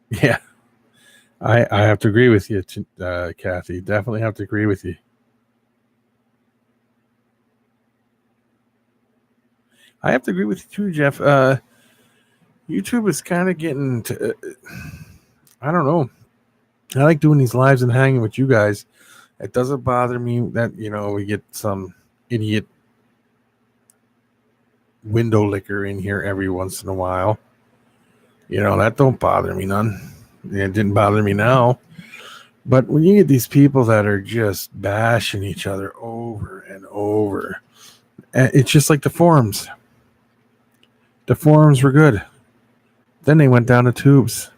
Yeah. I have to agree with you, Kathy. Definitely have to agree with you. I have to agree with you too, Jeff. YouTube is kind of getting to, I don't know. I like doing these lives and hanging with you guys. It doesn't bother me that, we get some idiot window licker in here every once in a while. That don't bother me none. It didn't bother me now. But when you get these people that are just bashing each other over and over, it's just like the forums. The forums were good. Then they went down the tubes.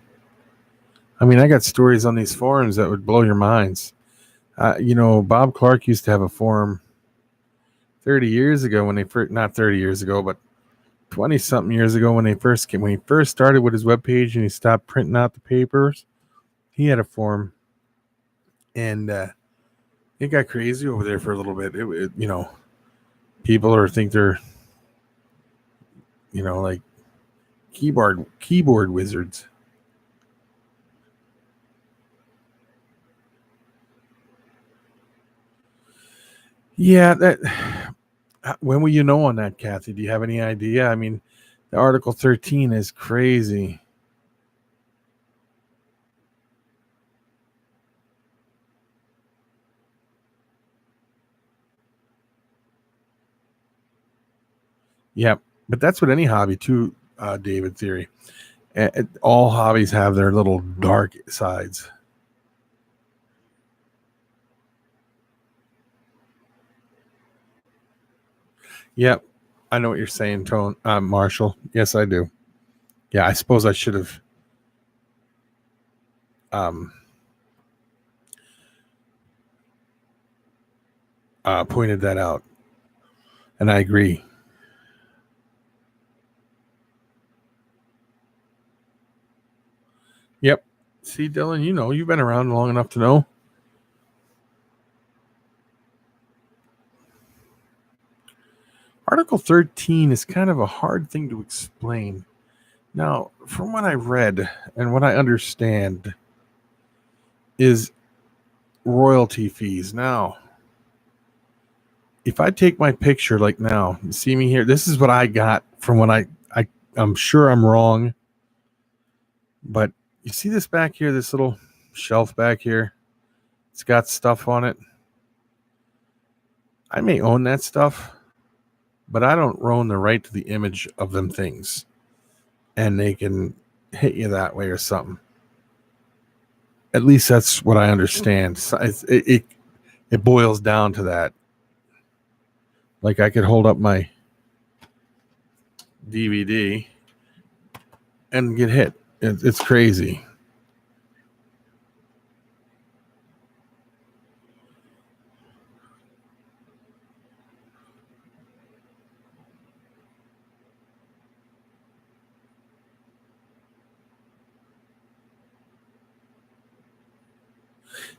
I mean, I got stories on these forums that would blow your minds. Bob Clark used to have a forum 30 years ago when they first, not 30 years ago, but 20 something years ago when he first started with his webpage and he stopped printing out the papers. He had a forum, and it got crazy over there for a little bit. People think they're like keyboard wizards. Yeah, that. When will you know on that, Kathy? Do you have any idea? I mean, the Article 13 is crazy. Yep, but that's with any hobby too, David Theory. All hobbies have their little dark sides. Yep, I know what you're saying, Tone Marshall. Yes, I do. Yeah, I suppose I should have um, pointed that out, and I agree. Yep. See, Dylan, you've been around long enough to know. Article 13 is kind of a hard thing to explain. Now, from what I read and what I understand, is royalty fees. Now, if I take my picture like now, you see me here, this is what I got from when I'm sure I'm wrong, but you see this back here, this little shelf back here, it's got stuff on it. I may own that stuff, but I don't own the right to the image of them things, and they can hit you that way or something. At least that's what I understand. So it boils down to that. Like I could hold up my DVD and get hit. It's crazy.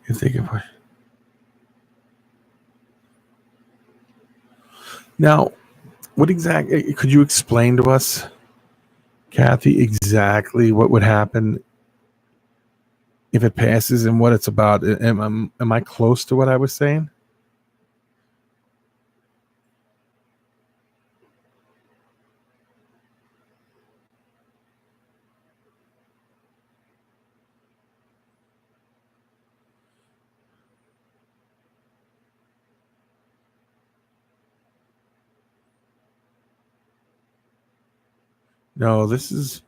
If they could push. Now, what exactly could you explain to us, Kathy, exactly what would happen if it passes and what it's about? Am I close to what I was saying? No, this is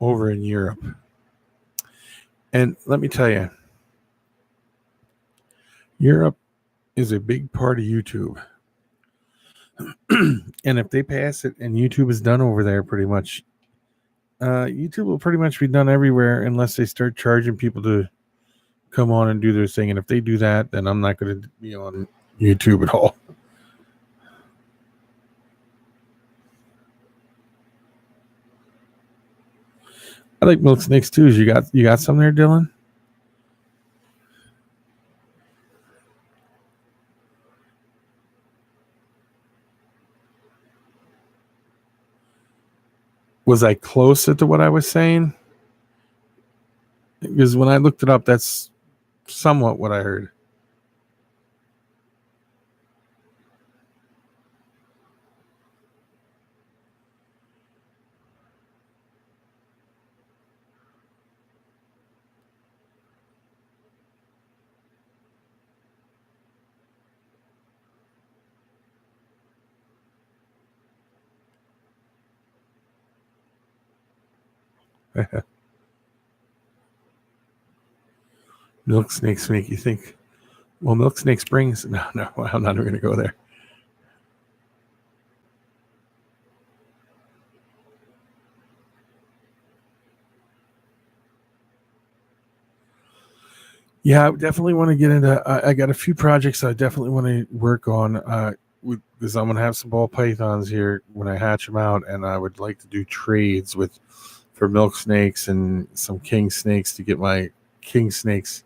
over in Europe. And let me tell you, Europe is a big part of YouTube. And if they pass it and YouTube is done over there pretty much, YouTube will pretty much be done everywhere unless they start charging people to come on and do their thing. And if they do that, then I'm not going to be on YouTube at all. I like milk snakes too. You got some there, Dylan? Was I closer to what I was saying? Because when I looked it up, that's somewhat what I heard. Milk snakes make you think. Well, Milk Snake Springs. No, I'm not even going to go there. Yeah, I definitely want to get into. I got a few projects I definitely want to work on. Because I'm gonna have some ball pythons here when I hatch them out, and I would like to do trades for milk snakes and some king snakes to get my king snakes.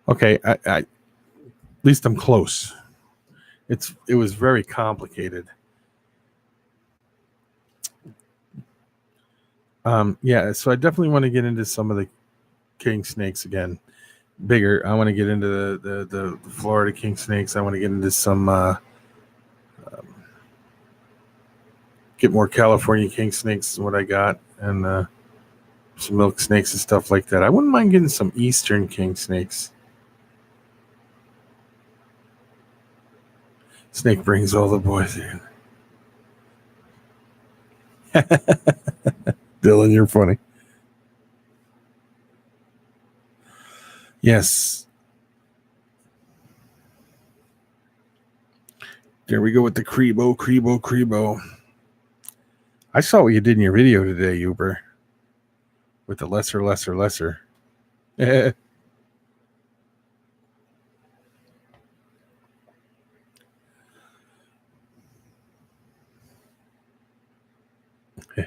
Okay, I at least I'm close. It was very complicated. Yeah, so I definitely want to get into some of the king snakes again. Bigger. I want to get into the Florida king snakes. I want to get into some get more California king snakes than what I got, and some milk snakes and stuff like that. I wouldn't mind getting some eastern king snakes. Snake brings all the boys in. Dylan, you're funny. Yes. There we go with the Crebo. I saw what you did in your video today, Uber. With the lesser.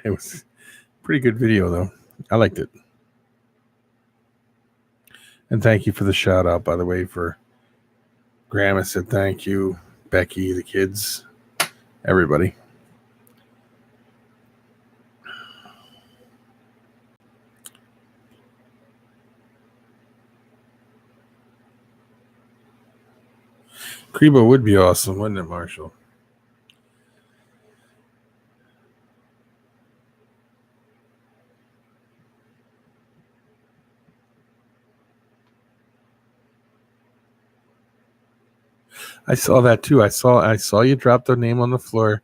It was a pretty good video, though. I liked it. And thank you for the shout out, by the way, for Grandma said thank you, Becky, the kids, everybody. Crebo would be awesome, wouldn't it, Marshall? I saw that too. I saw you drop their name on the floor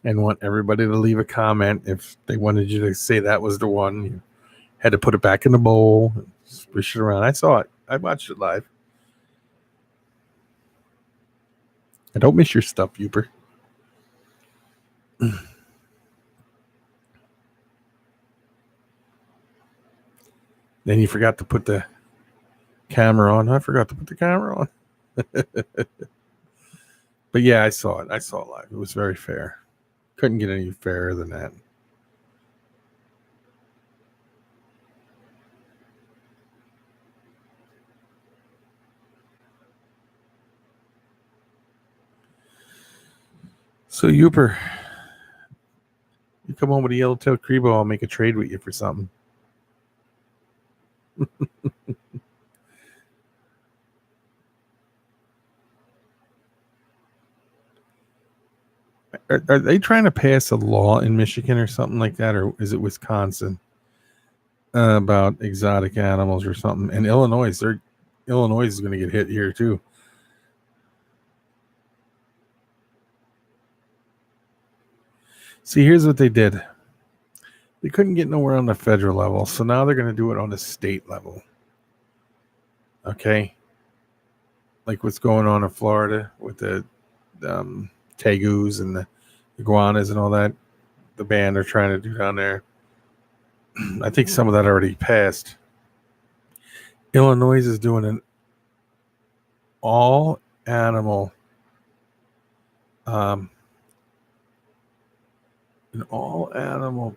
and want everybody to leave a comment. If they wanted you to say that was the one, you had to put it back in the bowl and swish it around. I saw it. I watched it live. I don't miss your stuff, Uber. Then you forgot to put the camera on. I forgot to put the camera on. But yeah, I saw it. I saw it live. It was very fair. Couldn't get any fairer than that. So, Uber, you come home with a yellowtail Crebo, I'll make a trade with you for something. Are they trying to pass a law in Michigan or something like that, or is it Wisconsin about exotic animals or something? And Illinois is going to get hit here too. See, here's what they did. They couldn't get nowhere on the federal level, so now they're going to do it on the state level. Okay, like what's going on in Florida with the tegus and the iguanas and all that. The ban they're trying to do down there. I think some of that already passed. Illinois is doing an all animal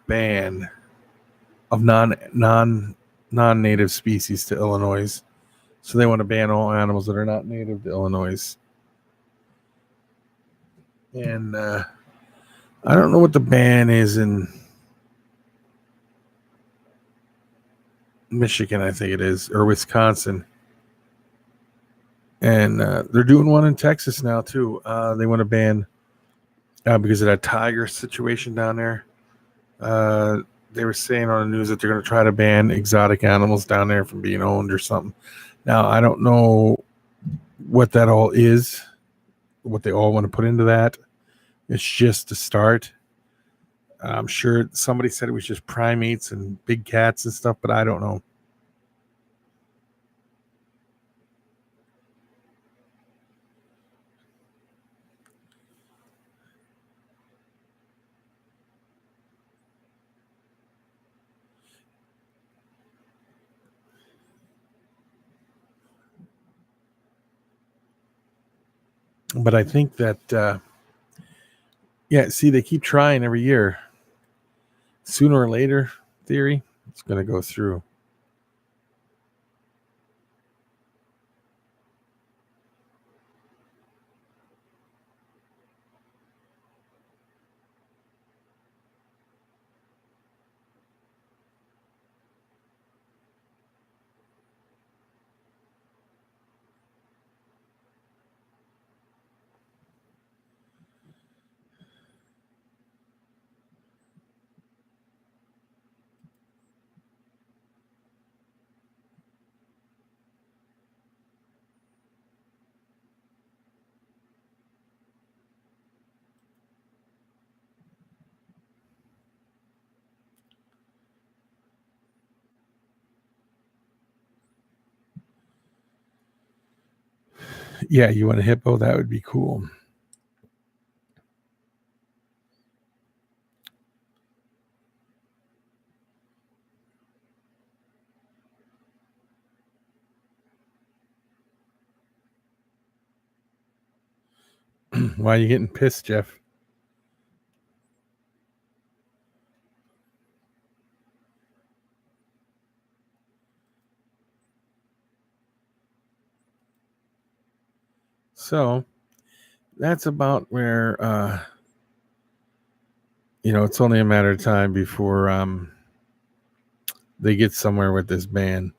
ban of non-native species to Illinois. So they want to ban all animals that are not native to Illinois. And I don't know what the ban is in Michigan, I think it is, or Wisconsin. And they're doing one in Texas now, too. They want to ban, because of that tiger situation down there. They were saying on the news that they're going to try to ban exotic animals down there from being owned or something. Now, I don't know what that all is, what they all want to put into that. It's just a start. I'm sure somebody said it was just primates and big cats and stuff, but I don't know. But I think that, see, they keep trying every year. Sooner or later, theory, it's going to go through. Yeah, you want a hippo? That would be cool. Why are you getting pissed, Jeff? So that's about where it's only a matter of time before they get somewhere with this ban.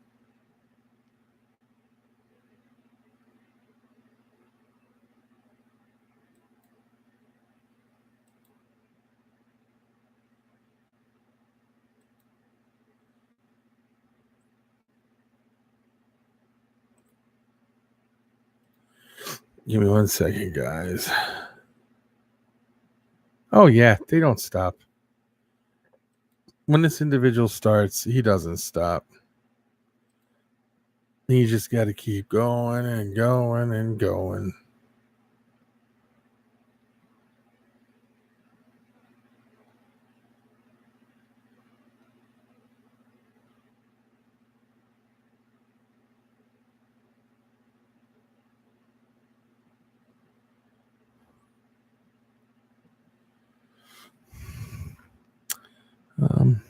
Give me 1 second, guys. Oh yeah, they don't stop. When this individual starts, he doesn't stop. You just got to keep going and going and going. Um,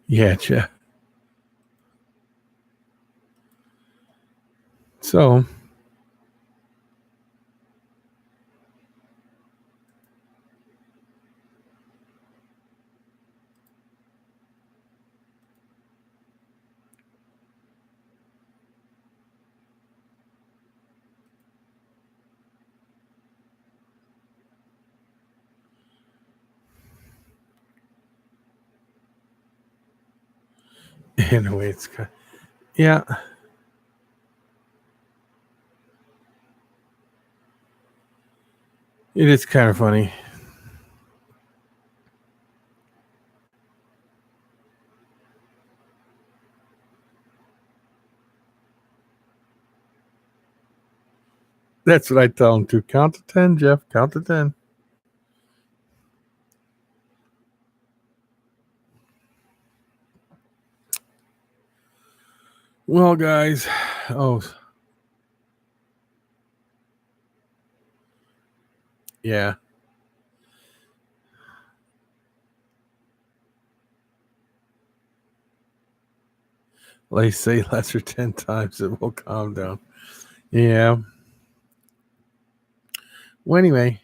yeah, Jeff. So anyway, yeah. It is kind of funny. That's what I tell them to. Count to 10, Jeff. Count to 10. Well, guys. Oh, yeah. They say lesser 10 times, it will calm down. Yeah. Well, anyway.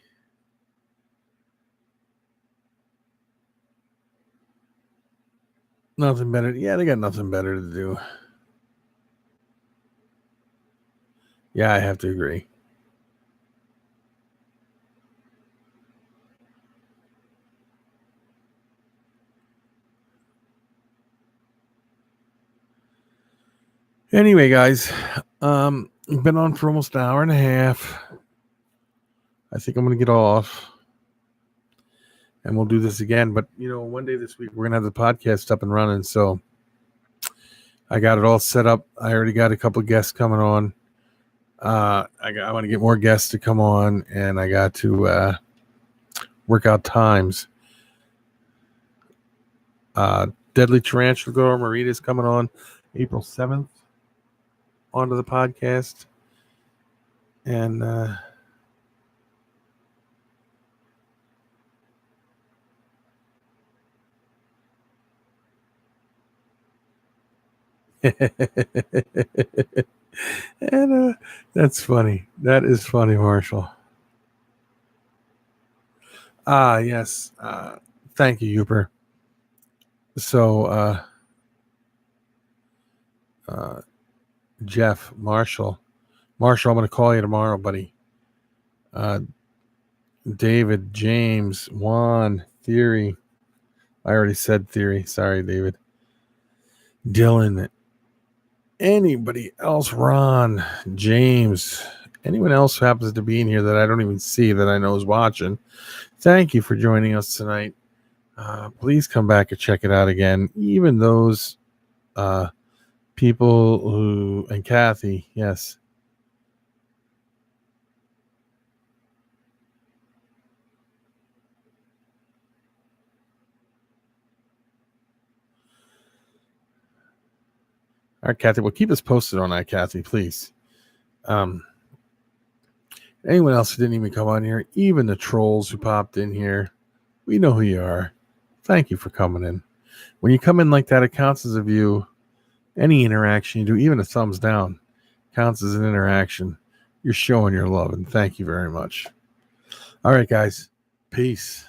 Nothing better. Yeah, they got nothing better to do. Yeah, I have to agree. Anyway, guys, we've been on for almost an hour and a half. I think I'm going to get off, and we'll do this again. But one day this week we're going to have the podcast up and running. So I got it all set up. I already got a couple of guests coming on. I want to get more guests to come on, and I got to work out times. Deadly Tarantula Girl Marita's coming on April 7th onto the podcast. And and that's funny. That is funny, Marshall. Yes. Thank you, Uper. So, Jeff, Marshall, I'm going to call you tomorrow, buddy. David, James, Juan, Theory, I already said theory. Sorry, David. Dylan. Anybody else? Ron, James, anyone else who happens to be in here that I don't even see that I know is watching, thank you for joining us tonight. Please come back and check it out again. Even those people who, and Kathy, yes. All right, Kathy, well, keep us posted on that, Kathy, please. Anyone else who didn't even come on here, even the trolls who popped in here, we know who you are. Thank you for coming in. When you come in like that, it counts as a view. Any interaction you do, even a thumbs down, counts as an interaction. You're showing your love, and thank you very much. All right, guys. Peace.